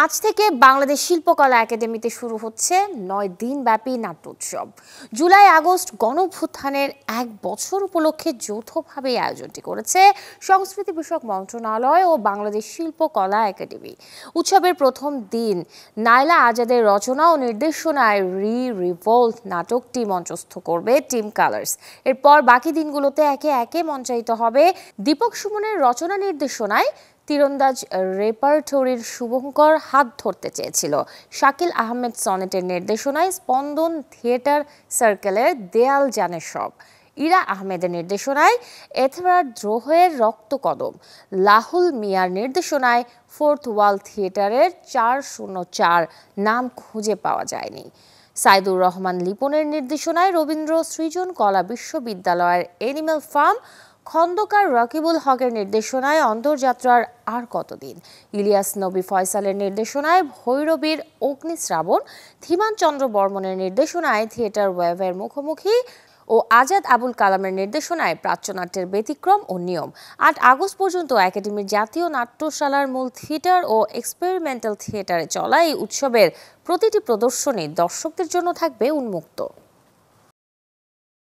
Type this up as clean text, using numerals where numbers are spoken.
আজ থেকে বাংলাদেশ শিল্পকলা একাডেমিতে শুরু হচ্ছে ৯ দিনব্যাপী নাট্যোৎসব। জুলাই আগস্ট গণঅভ্যুত্থানের ১ বছর উপলক্ষে যৌথভাবে আয়োজনটি করেছে সংস্কৃতি বিষয়ক মন্ত্রণালয় ও বাংলাদেশ শিল্পকলা একাডেমি। উৎসবের প্রথম দিন নাইলা আজাদের রচনা ও নির্দেশনায় রিভোল্ট নাটকটি মঞ্চস্থ করবে টিম কালার্স। এরপর বাকি দিনগুলোতে একে একে মঞ্চায়িত হবে দীপক সুমনের রচনা নির্দেশনায় তীরন্দাজ রেপার্টরির শুভঙ্কর হাত ধরতে চেয়েছিল, শাকিল আহমেদ সনেটের নির্দেশনায় স্পন্দন থিয়েটার সার্কেলের দেয়াল জানে সব, ইরা আহমেদের নির্দেশনায় এথরার দ্রোহের রক্তকদম, লাহুল মিয়ার নির্দেশনায় ফোর্থ ওয়াল থিয়েটারের ৪০৪ নাম খুঁজে পাওয়া যায়নি, সাইদুর রহমান লিপনের নির্দেশনায় রবীন্দ্র সৃজন কলা বিশ্ববিদ্যালয়ের এনিম্যাল ফার্ম, খন্দকার রকিবুল হকের নির্দেশনায় অন্তর্যাত্রার আর কতদিন, ইলিয়াস নবী ফয়সালের নির্দেশনায় ভৈরবীর অগ্নিশ্রাবণ, ধীমান চন্দ্র বর্মনের নির্দেশনায় থিয়েটার ওয়েভের মুখোমুখি ও আজাদ আবুল কালামের নির্দেশনায় প্রাচ্যনাট্যের ব্যতিক্রম ও নিয়ম। ৮ আগস্ট পর্যন্ত একাডেমির জাতীয় নাট্যশালার মূল থিয়েটার ও এক্সপেরিমেন্টাল থিয়েটারে চলা এই উৎসবের প্রতিটি প্রদর্শনী দর্শকদের জন্য থাকবে উন্মুক্ত।